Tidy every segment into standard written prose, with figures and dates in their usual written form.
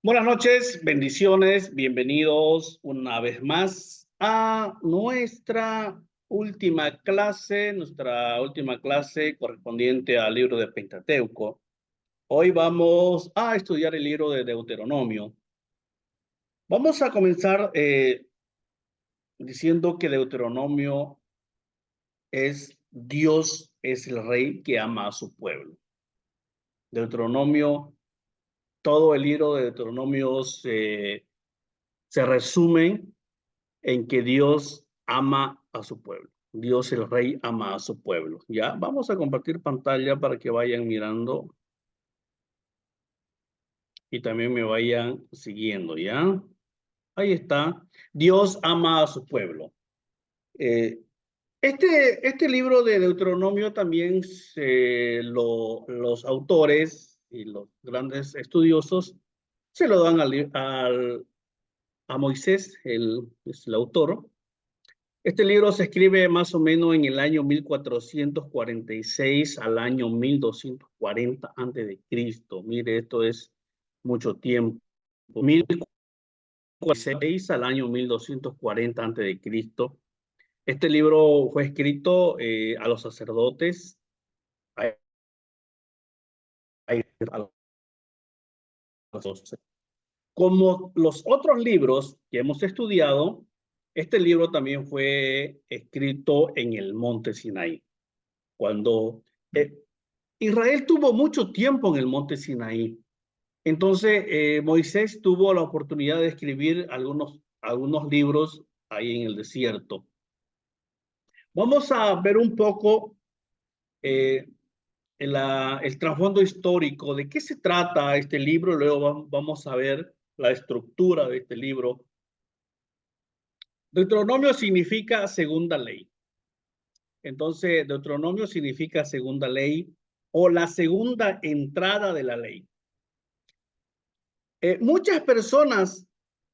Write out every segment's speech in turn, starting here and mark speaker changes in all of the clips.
Speaker 1: Buenas noches, bendiciones, bienvenidos una vez más a nuestra última clase correspondiente al libro de Pentateuco. Hoy vamos a estudiar el libro de Deuteronomio. Vamos a comenzar diciendo que Deuteronomio Dios es el rey que ama a su pueblo. Deuteronomio, todo el libro de Deuteronomio se resume en que Dios ama a su pueblo. Dios el Rey ama a su pueblo. Ya, vamos a compartir pantalla para que vayan mirando y también me vayan siguiendo, ¿ya? Ahí está. Dios ama a su pueblo. Eh, este libro de Deuteronomio también los autores y los grandes estudiosos se lo dan a Moisés, es el autor. Este libro se escribe más o menos en el año 1446 al año 1240 antes de Cristo. Mire, esto es mucho tiempo. 1446 al año 1240 antes de Cristo. Este libro fue escrito a los sacerdotes, a los Como los otros libros que hemos estudiado, este libro también fue escrito en el monte Sinaí. Cuando Israel tuvo mucho tiempo en el monte Sinaí, entonces Moisés tuvo la oportunidad de escribir algunos libros ahí en el desierto. Vamos a ver un poco eh, el trasfondo histórico de qué se trata este libro. Luego vamos a ver la estructura de este libro. Deuteronomio significa segunda ley. Entonces, Deuteronomio significa segunda ley o la segunda entrada de la ley. Muchas personas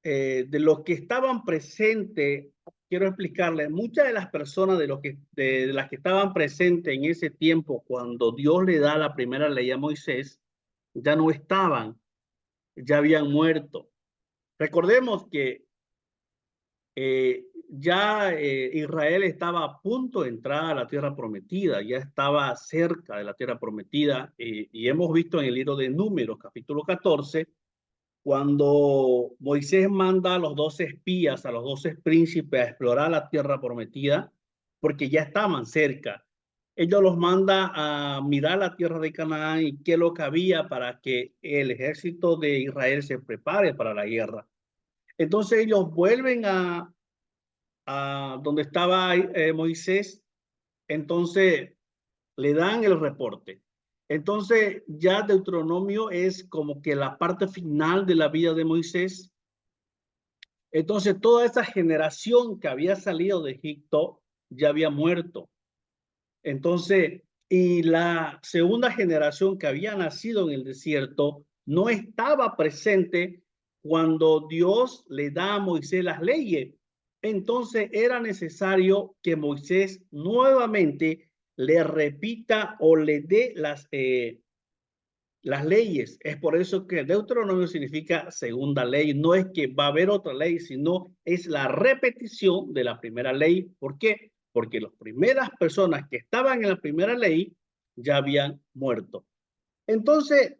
Speaker 1: de los que estaban presentes, quiero explicarles, muchas de las personas de las que estaban presentes en ese tiempo, cuando Dios le da la primera ley a Moisés, ya no estaban, ya habían muerto. Recordemos que Israel estaba a punto de entrar a la tierra prometida, ya estaba cerca de la tierra prometida, y hemos visto en el libro de Números, capítulo 14, cuando Moisés manda a los 12 espías, a los 12 príncipes a explorar la tierra prometida, porque ya estaban cerca. Ellos los manda a mirar la tierra de Canaán y qué es lo que había para que el ejército de Israel se prepare para la guerra. Entonces ellos vuelven a donde estaba Moisés, entonces le dan el reporte. Entonces ya Deuteronomio es como que la parte final de la vida de Moisés. Entonces toda esa generación que había salido de Egipto ya había muerto. Entonces, y la segunda generación que había nacido en el desierto no estaba presente cuando Dios le da a Moisés las leyes. Entonces era necesario que Moisés nuevamente le repita o le dé las leyes. Es por eso que Deuteronomio significa segunda ley. No es que va a haber otra ley, sino es la repetición de la primera ley. ¿Por qué? Porque las primeras personas que estaban en la primera ley ya habían muerto. Entonces,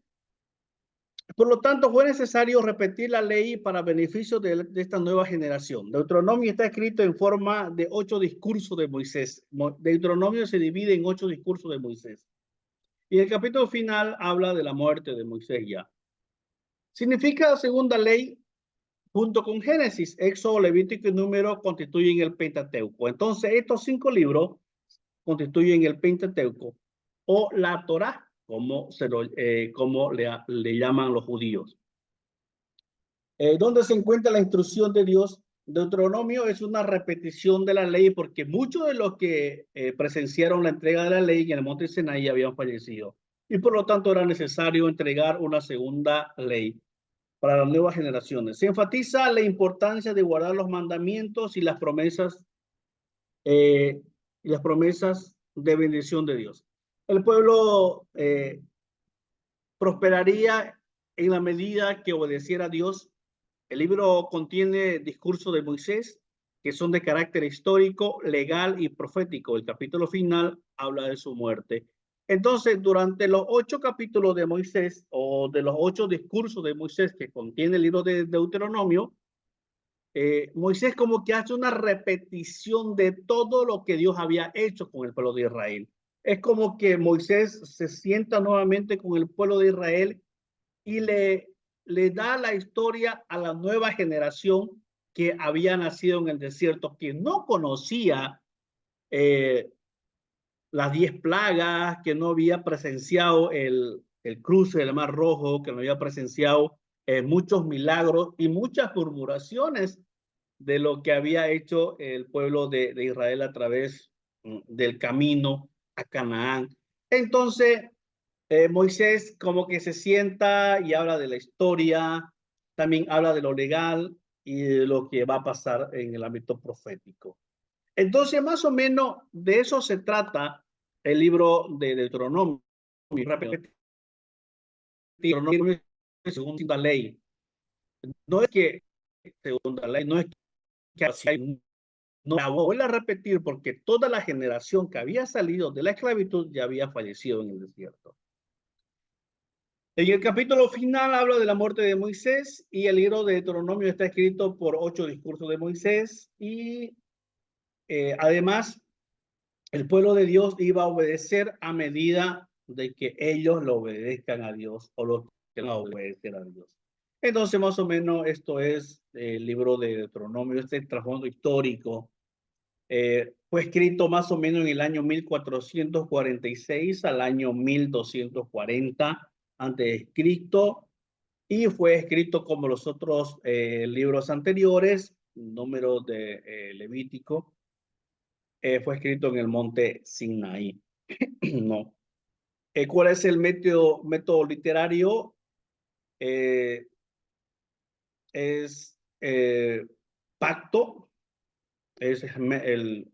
Speaker 1: por lo tanto, fue necesario repetir la ley para beneficio de esta nueva generación. Deuteronomio está escrito en forma de 8 discursos de Moisés. Deuteronomio se divide en 8 discursos de Moisés. Y el capítulo final habla de la muerte de Moisés ya. Significa segunda ley junto con Génesis, Éxodo, Levítico y Número constituyen el Pentateuco. Entonces, estos 5 libros constituyen el Pentateuco o la Torá, como le llaman los judíos. ¿Dónde se encuentra la instrucción de Dios? Deuteronomio es una repetición de la ley porque muchos de los que presenciaron la entrega de la ley en el monte Sinaí habían fallecido y por lo tanto era necesario entregar una segunda ley para las nuevas generaciones. Se enfatiza la importancia de guardar los mandamientos y las promesas de bendición de Dios. El pueblo prosperaría en la medida que obedeciera a Dios. El libro contiene discursos de Moisés que son de carácter histórico, legal y profético. El capítulo final habla de su muerte. Entonces, durante los 8 capítulos de Moisés, o de los 8 discursos de Moisés que contiene el libro de Deuteronomio, Moisés como que hace una repetición de todo lo que Dios había hecho con el pueblo de Israel. Es como que Moisés se sienta nuevamente con el pueblo de Israel y le da la historia a la nueva generación que había nacido en el desierto, que no conocía eh, las 10 plagas, que no había presenciado el cruce del Mar Rojo, que no había presenciado muchos milagros y muchas murmuraciones de lo que había hecho el pueblo de Israel a través del camino a Canaán. Entonces, Moisés como que se sienta y habla de la historia, también habla de lo legal y de lo que va a pasar en el ámbito profético. Entonces, más o menos de eso se trata el libro de Deuteronomio. Deuteronomio es segunda ley. No es que segunda ley, no es que no la voy a repetir porque toda la generación que había salido de la esclavitud ya había fallecido en el desierto. En el capítulo final habla de la muerte de Moisés y el libro de Deuteronomio está escrito por 8 discursos de Moisés y además el pueblo de Dios iba a obedecer a medida de que ellos lo obedezcan a Dios o los que no obedecen a Dios. Entonces más o menos esto es el libro de Deuteronomio, este trasfondo histórico. Fue escrito más o menos en el año 1446 al año 1240 antes de Cristo y fue escrito como los otros libros anteriores, número de Levítico, fue escrito en el monte Sinaí. No. ¿Cuál es el método literario? Es pacto, es el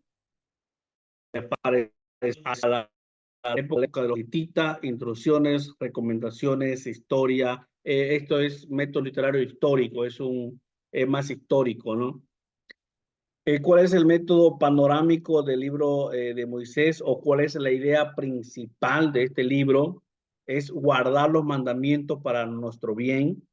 Speaker 1: a la época de los hititas, instrucciones, recomendaciones, historia. Esto es método literario histórico, es más histórico, ¿no? ¿Cuál es el método panorámico del libro de Moisés o cuál es la idea principal de este libro? Es guardar los mandamientos para nuestro bien,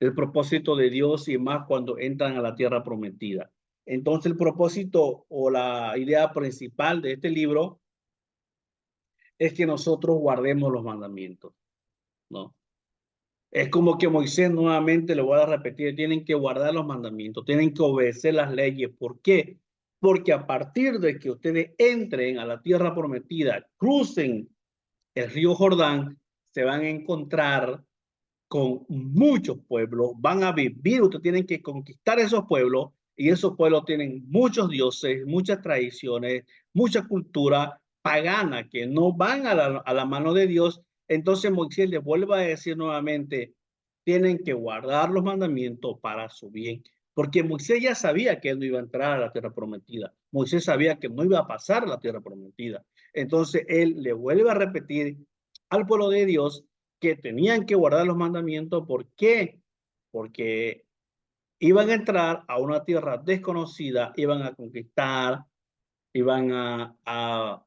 Speaker 1: el propósito de Dios y más cuando entran a la tierra prometida. Entonces el propósito o la idea principal de este libro es que nosotros guardemos los mandamientos, ¿no? Es como que Moisés nuevamente, le voy a repetir, tienen que guardar los mandamientos, tienen que obedecer las leyes. ¿Por qué? Porque a partir de que ustedes entren a la tierra prometida, crucen el río Jordán, se van a encontrar con muchos pueblos, van a vivir, ustedes tienen que conquistar esos pueblos y esos pueblos tienen muchos dioses, muchas tradiciones, mucha cultura pagana que no van a la mano de Dios. Entonces Moisés les vuelve a decir nuevamente, tienen que guardar los mandamientos para su bien, porque Moisés ya sabía que él no iba a entrar a la tierra prometida. Moisés sabía que no iba a pasar la tierra prometida. Entonces él le vuelve a repetir al pueblo de Dios que tenían que guardar los mandamientos. ¿Por qué? Porque iban a entrar a una tierra desconocida, iban a conquistar, iban a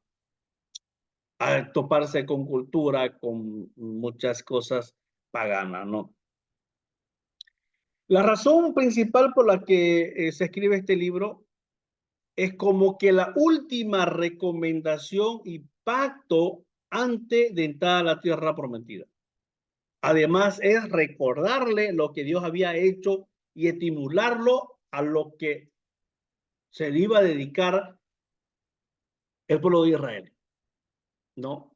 Speaker 1: toparse con cultura, con muchas cosas paganas, ¿no? La razón principal por la que se escribe este libro es como que la última recomendación y pacto antes de entrar a la tierra prometida. Además, es recordarle lo que Dios había hecho y estimularlo a lo que se le iba a dedicar el pueblo de Israel, ¿no?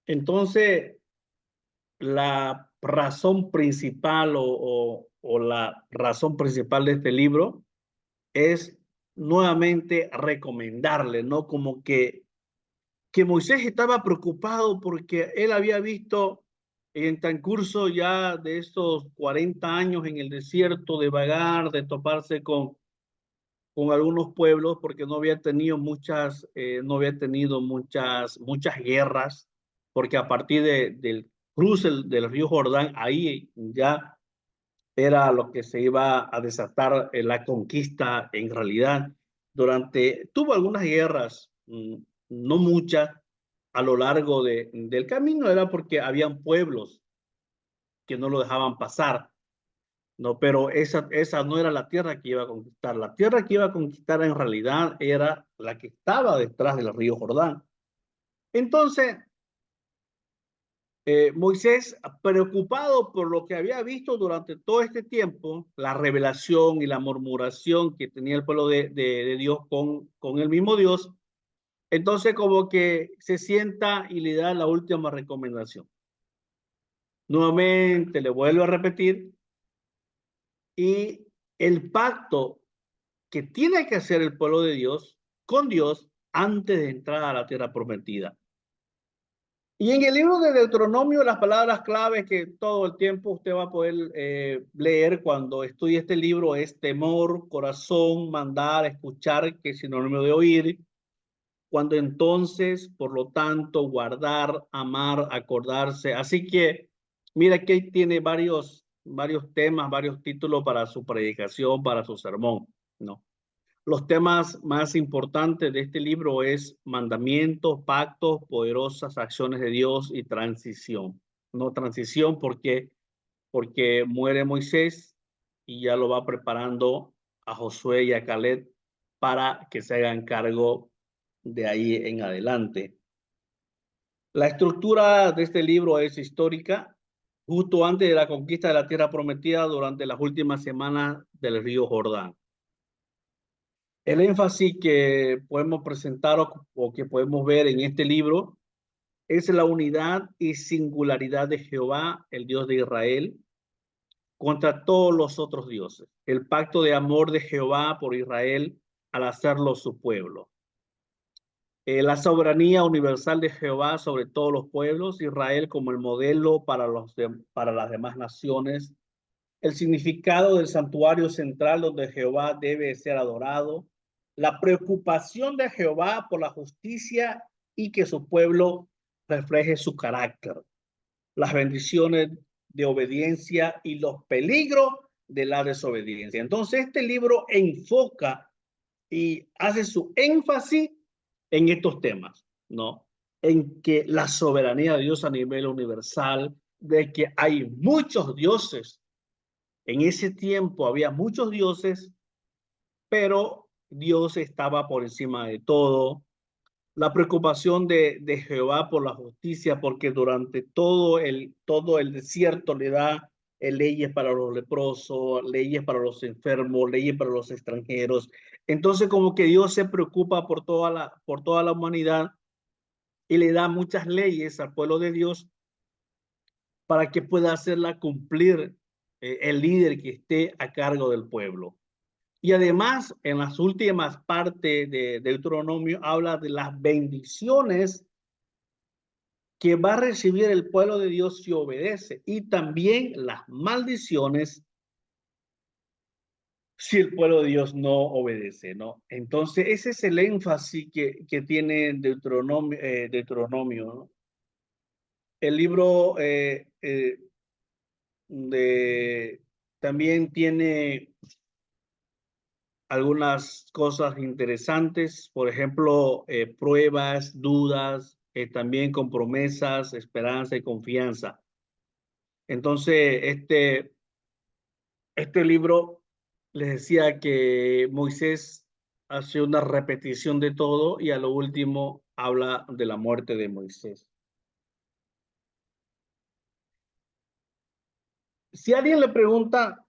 Speaker 1: Entonces, la razón principal o la razón principal de este libro es nuevamente recomendarle, ¿no? Como que Moisés estaba preocupado porque él había visto en transcurso ya de estos 40 años en el desierto de vagar, de toparse con algunos pueblos, porque no había tenido muchas guerras, porque a partir del cruce del río Jordán, ahí ya era lo que se iba a desatar la conquista en realidad. Tuvo algunas guerras, no muchas, a lo largo del camino, era porque habían pueblos que no lo dejaban pasar, ¿no? Pero esa no era la tierra que iba a conquistar. La tierra que iba a conquistar en realidad era la que estaba detrás del río Jordán. Entonces, Moisés, preocupado por lo que había visto durante todo este tiempo, la revelación y la murmuración que tenía el pueblo de Dios con el mismo Dios, entonces como que se sienta y le da la última recomendación. Nuevamente le vuelvo a repetir, y el pacto que tiene que hacer el pueblo de Dios con Dios antes de entrar a la tierra prometida. Y en el libro de Deuteronomio, las palabras claves que todo el tiempo usted va a poder leer cuando estudie este libro es temor, corazón, mandar, escuchar, que es sinónimo de oír. Cuando entonces, por lo tanto, guardar, amar, acordarse. Así que, mira que tiene varios temas, varios títulos para su predicación, para su sermón, ¿no? Los temas más importantes de este libro es mandamientos, pactos, poderosas acciones de Dios y transición. No transición porque muere Moisés y ya lo va preparando a Josué y a Caleb para que se hagan cargo de ahí en adelante. La estructura de este libro es histórica, justo antes de la conquista de la tierra prometida durante las últimas semanas del río Jordán. El énfasis que podemos presentar o que podemos ver en este libro es la unidad y singularidad de Jehová, el Dios de Israel, contra todos los otros dioses. El pacto de amor de Jehová por Israel al hacerlo su pueblo. La soberanía universal de Jehová sobre todos los pueblos, Israel como el modelo para las demás naciones, el significado del santuario central donde Jehová debe ser adorado, la preocupación de Jehová por la justicia y que su pueblo refleje su carácter, las bendiciones de obediencia y los peligros de la desobediencia. Entonces, este libro enfoca y hace su énfasis en estos temas, ¿no? En que la soberanía de Dios a nivel universal, de que hay muchos dioses. En ese tiempo había muchos dioses, pero Dios estaba por encima de todo. La preocupación de Jehová por la justicia, porque durante todo el desierto le da leyes para los leprosos, leyes para los enfermos, leyes para los extranjeros. Entonces, como que Dios se preocupa por toda la humanidad y le da muchas leyes al pueblo de Dios para que pueda hacerla cumplir el líder que esté a cargo del pueblo. Y además, en las últimas partes de Deuteronomio, habla de las bendiciones que va a recibir el pueblo de Dios si obedece, y también las maldiciones si el pueblo de Dios no obedece, ¿no? Entonces, ese es el énfasis que tiene Deuteronomio, ¿no? El libro también tiene algunas cosas interesantes, por ejemplo, pruebas, dudas, también con promesas, esperanza y confianza. Entonces, este libro les decía que Moisés hace una repetición de todo y a lo último habla de la muerte de Moisés. Si alguien le pregunta,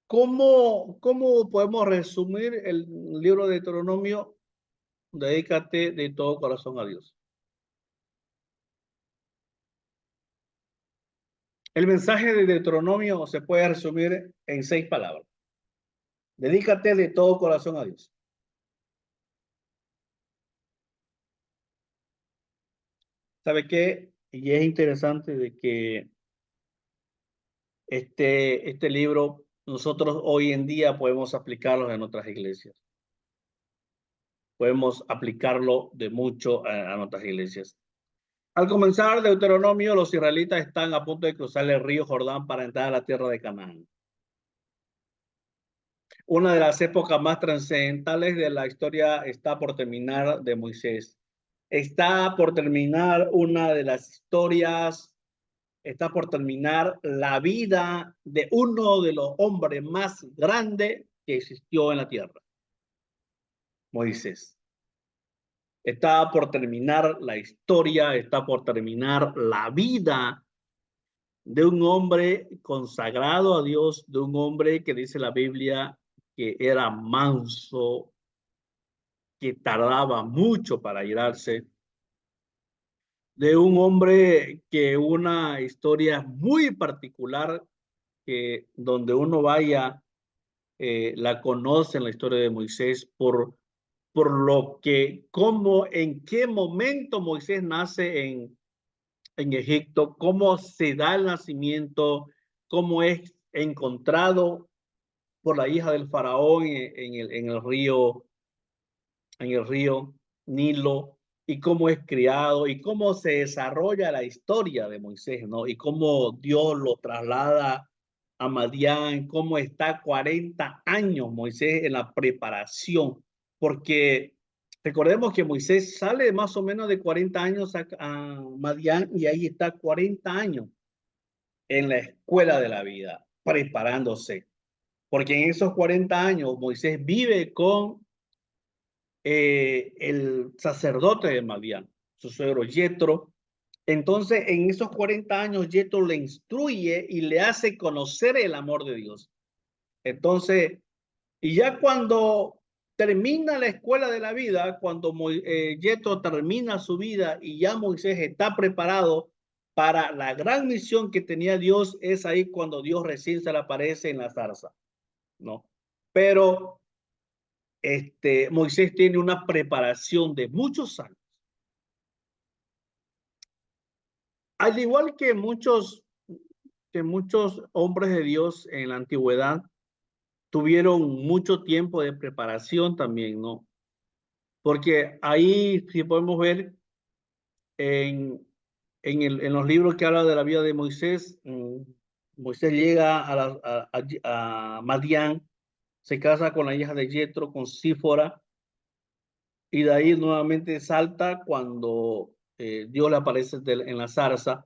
Speaker 1: ¿cómo podemos resumir el libro de Deuteronomio? Dedícate de todo corazón a Dios. El mensaje de Deuteronomio se puede resumir en 6 palabras. Dedícate de todo corazón a Dios. ¿Sabe qué? Y es interesante de que este libro nosotros hoy en día podemos aplicarlo en otras iglesias. Podemos aplicarlo de mucho a nuestras iglesias. Al comenzar Deuteronomio, los israelitas están a punto de cruzar el río Jordán para entrar a la tierra de Canaán. Una de las épocas más trascendentales de la historia está por terminar de Moisés. Está por terminar una de las historias, está por terminar la vida de uno de los hombres más grandes que existió en la tierra, Moisés. Está por terminar la historia, está por terminar la vida de un hombre consagrado a Dios, de un hombre que dice la Biblia que era manso, que tardaba mucho para irarse, de un hombre que una historia muy particular que donde uno vaya la conoce en la historia de Moisés por lo que, cómo, en qué momento Moisés nace en Egipto, cómo se da el nacimiento, cómo es encontrado por la hija del faraón en el río Nilo, y cómo es criado y cómo se desarrolla la historia de Moisés, ¿no? Y cómo Dios lo traslada a Madián, cómo está 40 años Moisés en la preparación, porque recordemos que Moisés sale más o menos de 40 años a Madián y ahí está 40 años en la escuela de la vida, preparándose, porque en esos 40 años Moisés vive con el sacerdote de Madián, su suegro Yetro. Entonces, en esos 40 años, Yetro le instruye y le hace conocer el amor de Dios. Entonces, y ya cuando termina la escuela de la vida, cuando Yetro termina su vida y ya Moisés está preparado para la gran misión que tenía Dios, es ahí cuando Dios recién se le aparece en la zarza, ¿no? Pero Moisés tiene una preparación de muchos años. Al igual que muchos hombres de Dios en la antigüedad tuvieron mucho tiempo de preparación también, ¿no? Porque ahí si podemos ver en, en los libros que hablan de la vida de Moisés, Moisés llega a Madián, se casa con la hija de Yetro, con Sífora, y de ahí nuevamente salta cuando Dios le aparece en la zarza.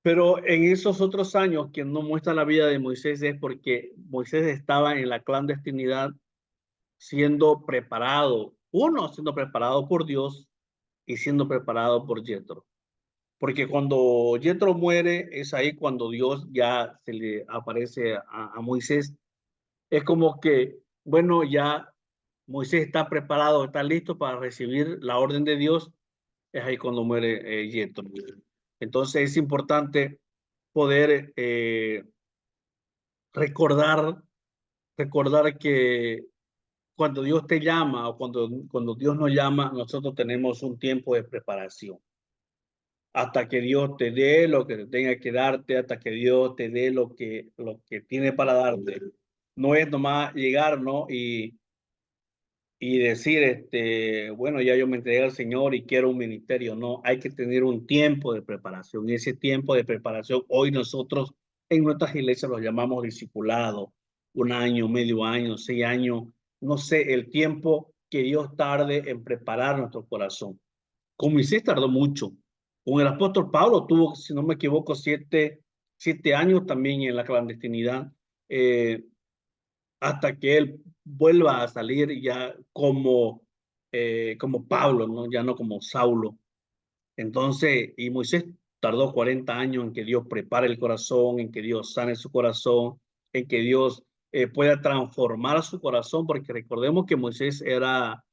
Speaker 1: Pero en esos otros años que no muestra la vida de Moisés es porque Moisés estaba en la clandestinidad siendo preparado, uno siendo preparado por Dios y siendo preparado por Yetro. Porque cuando Yetro muere es ahí cuando Dios ya se le aparece a Moisés. Es como que, bueno, ya Moisés está preparado, está listo para recibir la orden de Dios. Es ahí cuando muere Yetro. Entonces es importante poder recordar, recordar que cuando Dios te llama o cuando Dios nos llama, nosotros tenemos un tiempo de preparación. Hasta que Dios te dé lo que tenga que darte, hasta que Dios te dé lo que tiene para darte. No es nomás llegar, ¿no? Y decir, bueno, ya yo me entregué al Señor y quiero un ministerio. No, hay que tener un tiempo de preparación. Y ese tiempo de preparación, hoy nosotros en nuestras iglesias lo llamamos discipulado, un año, medio año, 6 años, no sé, el tiempo que Dios tarde en preparar nuestro corazón. Con Moisés tardó mucho. Con el apóstol Pablo tuvo, si no me equivoco, 7 años también en la clandestinidad. Hasta que él vuelva a salir ya como Pablo, ¿no? Ya no como Saulo. Entonces, y Moisés tardó 40 años en que Dios prepare el corazón, en que Dios sane su corazón, en que Dios pueda transformar su corazón, porque recordemos que Moisés era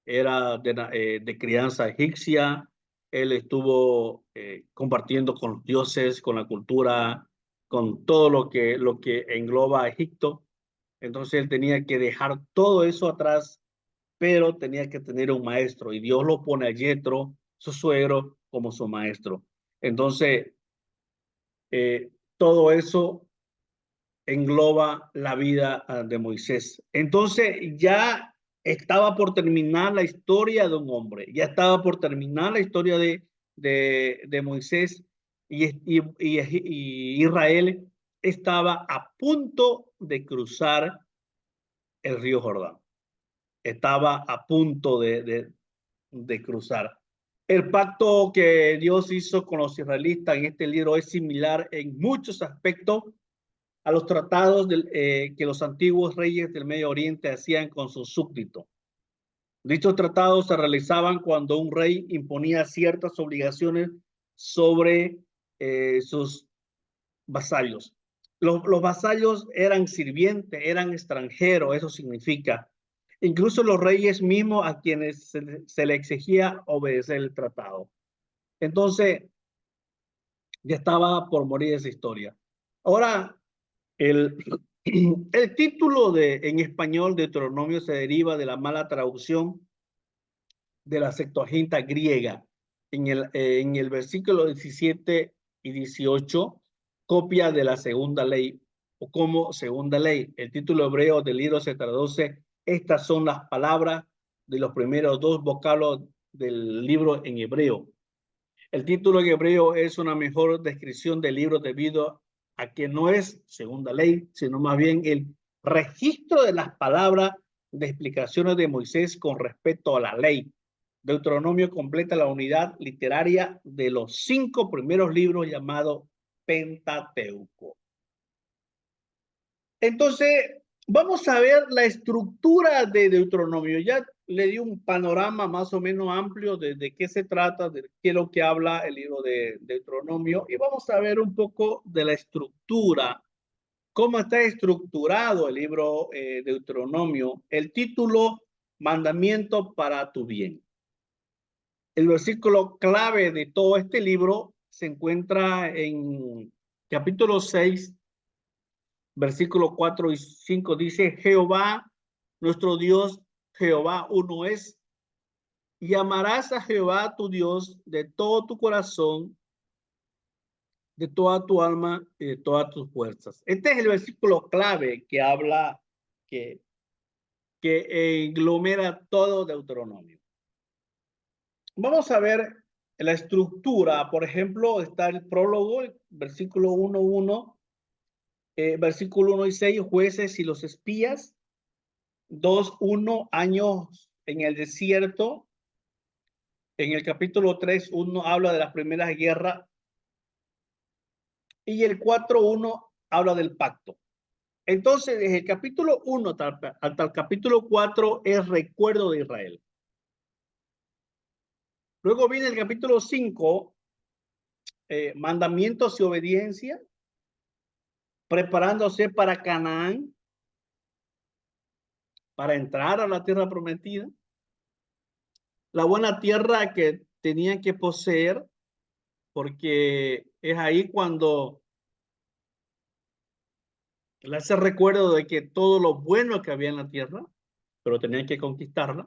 Speaker 1: de crianza egipcia, él estuvo compartiendo con los dioses, con la cultura, con todo lo que engloba a Egipto. Entonces él tenía que dejar todo eso atrás, pero tenía que tener un maestro y Dios lo pone a Yetro, su suegro, como su maestro. Entonces, todo eso engloba la vida de Moisés. Entonces, ya estaba por terminar la historia de un hombre, ya estaba por terminar la historia de Moisés y Israel estaba a punto de cruzar el río Jordán. Estaba a punto de cruzar. El pacto que Dios hizo con los israelitas en este libro es similar en muchos aspectos a los tratados que los antiguos reyes del Medio Oriente hacían con sus súbditos. Dichos tratados se realizaban cuando un rey imponía ciertas obligaciones sobre sus vasallos. Los vasallos eran sirvientes, eran extranjeros, eso significa. Incluso los reyes mismos a quienes se le exigía obedecer el tratado. Entonces, ya estaba por morir esa historia. Ahora, el, el título en español de Deuteronomio se deriva de la mala traducción de la Septuaginta griega. En el versículo 17 y 18, copia de la segunda ley o como segunda ley. El título hebreo del libro se traduce: estas son las palabras de los primeros dos vocablos del libro en hebreo. El título en hebreo es una mejor descripción del libro debido a que no es segunda ley, sino más bien el registro de las palabras de explicaciones de Moisés con respecto a la ley. Deuteronomio completa la unidad literaria de los 5 primeros libros llamados Pentateuco. Entonces, vamos a ver la estructura de Deuteronomio. Ya le di un panorama más o menos amplio de qué se trata, de qué es lo que habla el libro de Deuteronomio, y vamos a ver un poco de la estructura, cómo está estructurado el libro de Deuteronomio. El título: Mandamiento para tu bien. El versículo clave de todo este libro se encuentra en capítulo 6, versículos 4 y 5. Dice: Jehová, nuestro Dios, Jehová uno es, y amarás a Jehová tu Dios de todo tu corazón, de toda tu alma y de todas tus fuerzas. Este es el versículo clave que habla, que englomera todo Deuteronomio. Vamos a ver la estructura. Por ejemplo, está el prólogo, el versículo 1:1, versículo 1 y 6, jueces y los espías. 2:1, años en el desierto. En el capítulo 3:1 habla de las primeras guerras. Y el 4:1 habla del pacto. Entonces, desde el capítulo 1 hasta el capítulo 4 es recuerdo de Israel. Luego viene el capítulo 5, mandamientos y obediencia, preparándose para Canaán, para entrar a la tierra prometida, la buena tierra que tenían que poseer, porque es ahí cuando le hace recuerdo de que todo lo bueno que había en la tierra, pero tenían que conquistarla.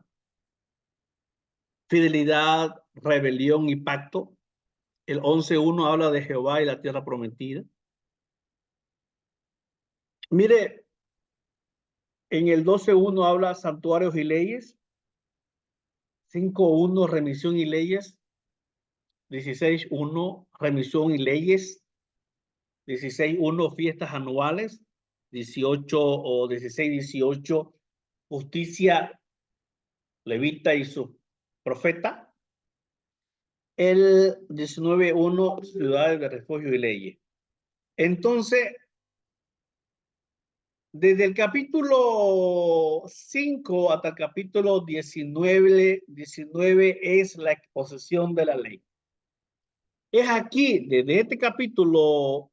Speaker 1: Fidelidad, rebelión y pacto. El 11:1 habla de Jehová y la tierra prometida. Mire, en el 12:1 habla santuarios y leyes. 5:1 remisión y leyes. 16:1 remisión y leyes. 16:1 fiestas anuales. 18 o 16:18 justicia, levita y su profeta. El 19:1 ciudades de refugio y leyes. Entonces, desde el capítulo 5 hasta el capítulo 19 es la exposición de la ley. Es aquí, desde este capítulo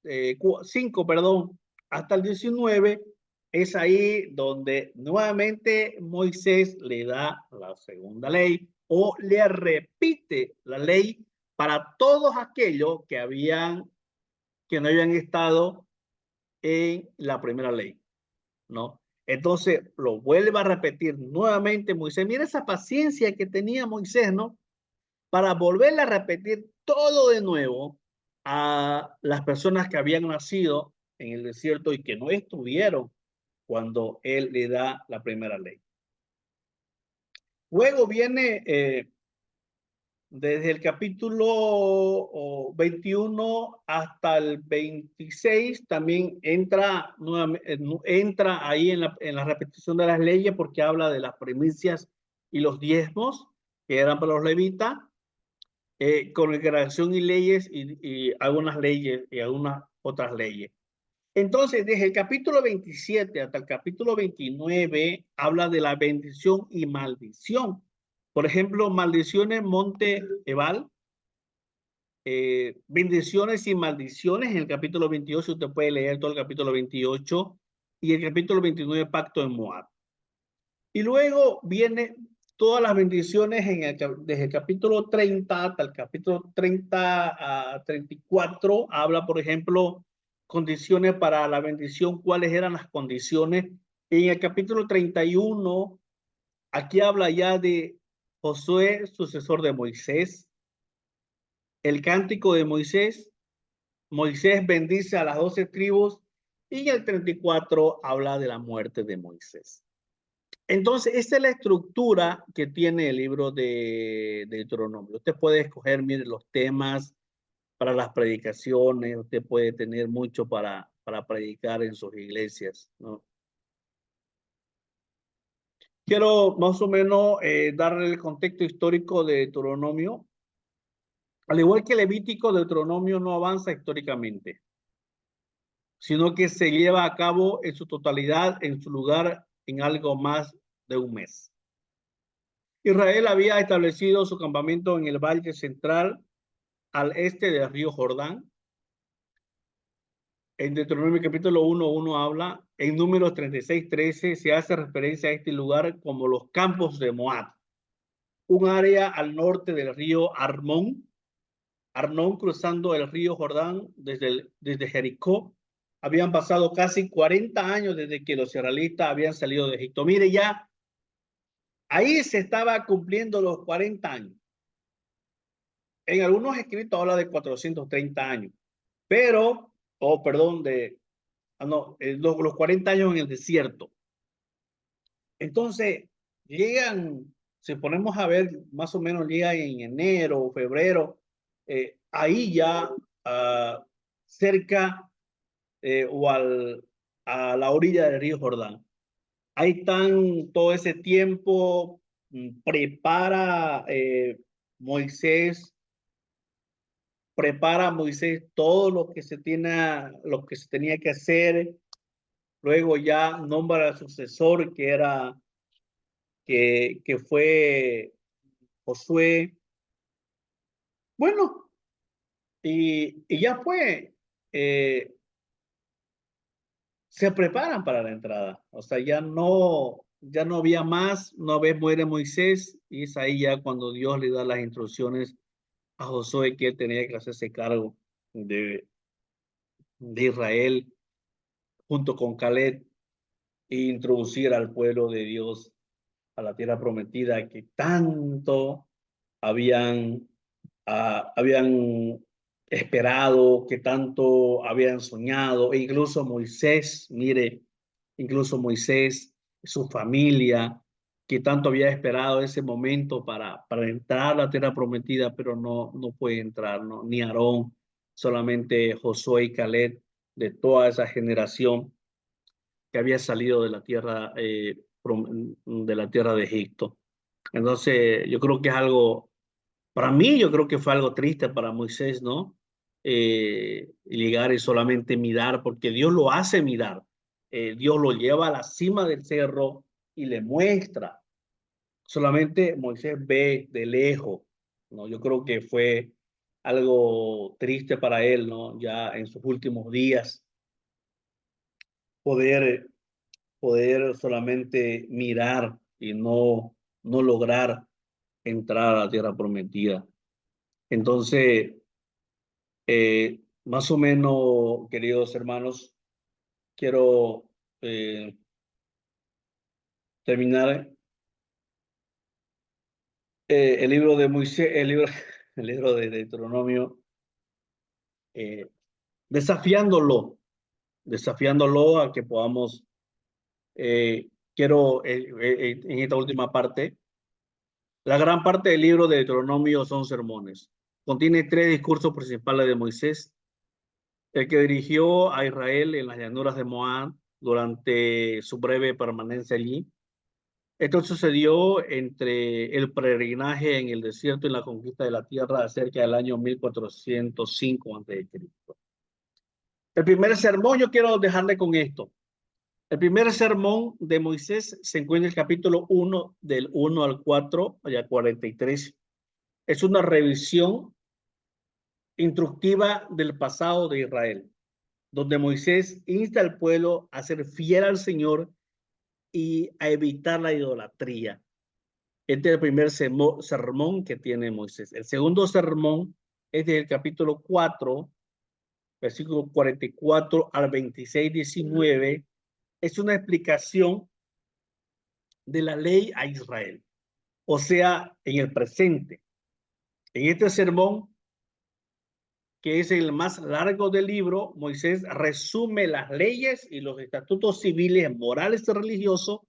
Speaker 1: 5, perdón, hasta el 19, es ahí donde nuevamente Moisés le da la segunda ley o le repite la ley para todos aquellos que no habían estado en la primera ley, ¿no? Entonces lo vuelve a repetir nuevamente Moisés. Mira esa paciencia que tenía Moisés, ¿no? Para volverle a repetir todo de nuevo a las personas que habían nacido en el desierto y que no estuvieron cuando él le da la primera ley. Luego viene desde el capítulo 21 hasta el 26, también entra, entra ahí en la repetición de las leyes, porque habla de las primicias y los diezmos que eran para los levitas, congregación y leyes y algunas leyes y algunas otras leyes. Entonces, desde el capítulo 27 hasta el capítulo 29, habla de la bendición y maldición. Por ejemplo, maldiciones Monte Ebal, bendiciones y maldiciones en el capítulo 28, usted puede leer todo el capítulo 28, y el capítulo 29, pacto en Moab. Y luego viene todas las bendiciones desde el capítulo 30 hasta el capítulo 30 a 34, habla, por ejemplo, condiciones para la bendición, cuáles eran las condiciones. En el capítulo 31, aquí habla ya de Josué, sucesor de Moisés, el cántico de Moisés. Moisés bendice a las 12 tribus, y en el 34 habla de la muerte de Moisés. Entonces, esta es la estructura que tiene el libro de Deuteronomio. Usted puede escoger, mire, los temas para las predicaciones, usted puede tener mucho para predicar en sus iglesias, ¿no? Quiero más o menos darle el contexto histórico de Deuteronomio. Al igual que Levítico, Deuteronomio no avanza históricamente, sino que se lleva a cabo en su totalidad, en su lugar, en algo más de un mes. Israel había establecido su campamento en el Valle Central, al este del río Jordán. En Deuteronomio capítulo 1 habla, en Números 36:13 se hace referencia a este lugar como los campos de Moab, un área al norte del río Arnón. Arnón, cruzando el río Jordán desde Jericó. Habían pasado casi 40 años desde que los israelitas habían salido de Egipto. Mire, ya ahí se estaba cumpliendo los 40 años. En algunos escritos habla de 430 años, pero, perdón, no, los 40 años en el desierto. Entonces, llegan, si ponemos a ver, más o menos llegan en enero o febrero, ahí ya cerca a la orilla del río Jordán. Ahí están todo ese tiempo, prepara Moisés todo lo que se tenía que hacer. Luego ya nombra al sucesor que fue Josué. Bueno, y ya fue, se preparan para la entrada. O sea, ya no había más, una vez muere Moisés, y es ahí ya cuando Dios le da las instrucciones a Josué que él tenía que hacerse cargo de Israel junto con Caleb, e introducir al pueblo de Dios a la tierra prometida que tanto habían, habían esperado, que tanto habían soñado. E incluso Moisés, mire, incluso Moisés, su familia, que tanto había esperado ese momento para entrar a la tierra prometida, pero no puede entrar, ¿no? Ni Aarón, solamente Josué y Caleb, de toda esa generación que había salido de la tierra de Egipto. Entonces, yo creo que es algo, para mí, yo creo que fue algo triste para Moisés, ¿no? Llegar y solamente mirar, porque Dios lo hace mirar. Dios lo lleva a la cima del cerro y le muestra. Solamente Moisés ve de lejos, ¿no? Yo creo que fue algo triste para él, ¿no? Ya en sus últimos días, poder solamente mirar y no lograr entrar a la tierra prometida. Entonces, más o menos, queridos hermanos, quiero terminar el libro de Moisés, el libro de Deuteronomio, eh, desafiándolo, desafiándolo a que podamos, quiero en esta última parte, La gran parte del libro de Deuteronomio son sermones. Contiene 3 discursos principales de Moisés: el que dirigió a Israel en las llanuras de Moab durante su breve permanencia allí. Esto sucedió entre el peregrinaje en el desierto y la conquista de la tierra cerca del año 1405 a.C. El primer sermón, yo quiero dejarle con esto. El primer sermón de Moisés se encuentra en el capítulo 1, del 1 al 4 y al 43. Es una revisión instructiva del pasado de Israel, donde Moisés insta al pueblo a ser fiel al Señor y a evitar la idolatría. Este es el primer sermón que tiene Moisés. El segundo sermón es del capítulo 4, versículo 44 al 26, 19. Es una explicación de la ley a Israel, o sea, en el presente. En este sermón, que es el más largo del libro, Moisés resume las leyes y los estatutos civiles, morales y religiosos.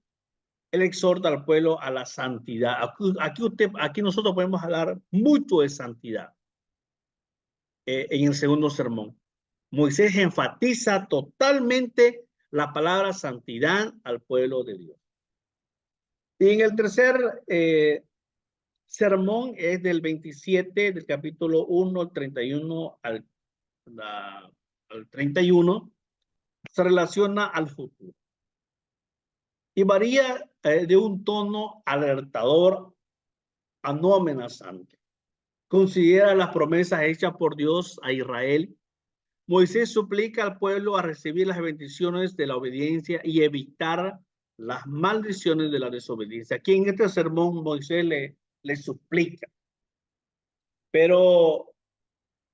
Speaker 1: Él exhorta al pueblo a la santidad. Aquí nosotros podemos hablar mucho de santidad en el segundo sermón. Moisés enfatiza totalmente la palabra santidad al pueblo de Dios. Y en el tercer sermón es del 27, del capítulo 1 al 31 al 31, se relaciona al futuro y varía de un tono alertador a no amenazante. Considera las promesas hechas por Dios a Israel. Moisés suplica al pueblo a recibir las bendiciones de la obediencia y evitar las maldiciones de la desobediencia. Aquí en este sermón Moisés le suplica, pero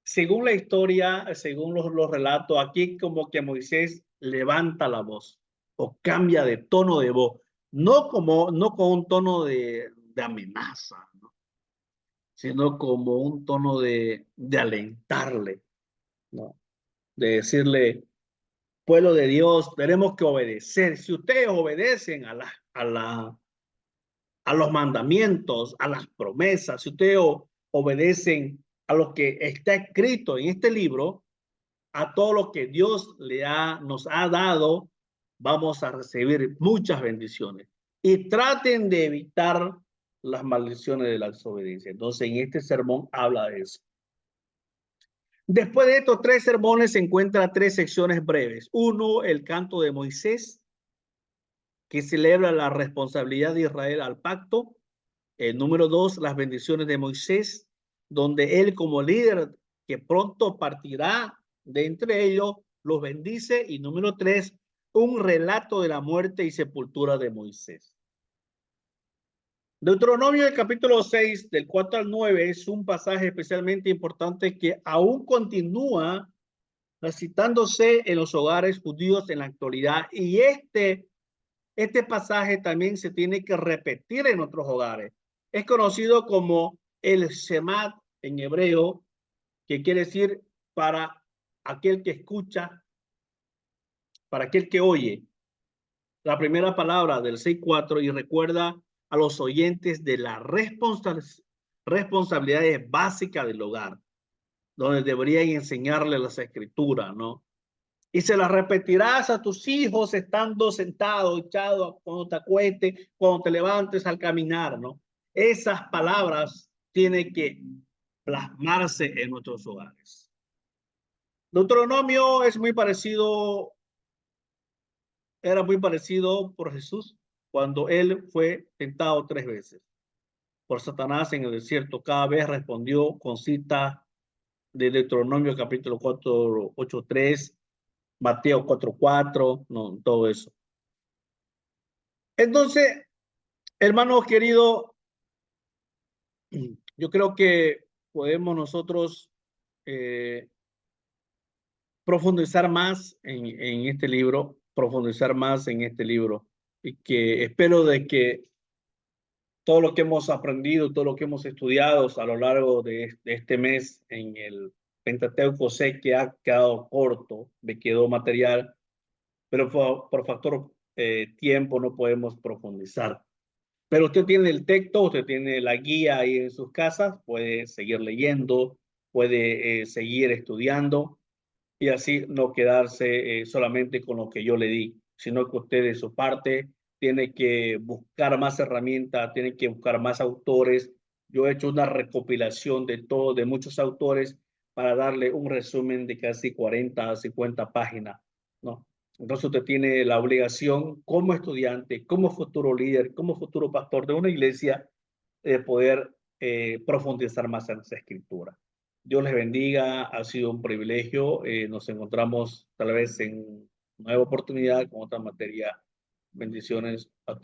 Speaker 1: según la historia, según los relatos, aquí como que Moisés levanta la voz o cambia de tono de voz, no con un tono de amenaza, ¿no? Sino como un tono de alentarle, ¿no? De decirle, pueblo de Dios, tenemos que obedecer. Si ustedes obedecen a los mandamientos, a las promesas, si ustedes obedecen a lo que está escrito en este libro, a todo lo que Dios nos ha dado, vamos a recibir muchas bendiciones. Y traten de evitar las maldiciones de la desobediencia. Entonces, en este sermón habla de eso. Después de estos 3 sermones se encuentran 3 secciones breves. Uno, el canto de Moisés, que celebra la responsabilidad de Israel al pacto. Número 2, las bendiciones de Moisés, donde él como líder que pronto partirá de entre ellos, los bendice. Y número 3, un relato de la muerte y sepultura de Moisés. Deuteronomio, el capítulo 6, del 4 al 9, es un pasaje especialmente importante que aún continúa recitándose en los hogares judíos en la actualidad. Y este pasaje también se tiene que repetir en otros hogares. Es conocido como el Shema en hebreo, que quiere decir para aquel que escucha, para aquel que oye. La primera palabra del 6:4 y recuerda a los oyentes de las responsabilidades básicas del hogar, donde deberían enseñarle las escrituras, ¿no? Y se las repetirás a tus hijos estando sentado, echado, cuando te acuestes, cuando te levantes al caminar, ¿no? Esas palabras tienen que plasmarse en nuestros hogares. Deuteronomio es muy parecido, era muy parecido por Jesús cuando él fue tentado 3 veces por Satanás en el desierto. Cada vez respondió con cita de Deuteronomio capítulo 4, 8:3, Mateo 4:4, no, todo eso. Entonces, hermanos queridos, yo creo que podemos nosotros eh, profundizar más en este libro, profundizar más en este libro, y que espero de que todo lo que hemos aprendido, todo lo que hemos estudiado a lo largo de este mes en el Pentateuco, sé que ha quedado corto, me quedó material, pero por factor tiempo no podemos profundizar. Pero usted tiene el texto, usted tiene la guía ahí en sus casas, puede seguir leyendo, puede seguir estudiando y así no quedarse solamente con lo que yo le di, sino que usted de su parte tiene que buscar más herramientas, tiene que buscar más autores. Yo he hecho una recopilación de todo, de muchos autores para darle un resumen de casi 40 a 50 páginas, ¿no? Entonces usted tiene la obligación como estudiante, como futuro líder, como futuro pastor de una iglesia, de poder profundizar más en esa escritura. Dios les bendiga, ha sido un privilegio. Nos encontramos tal vez en nueva oportunidad con otra materia. Bendiciones.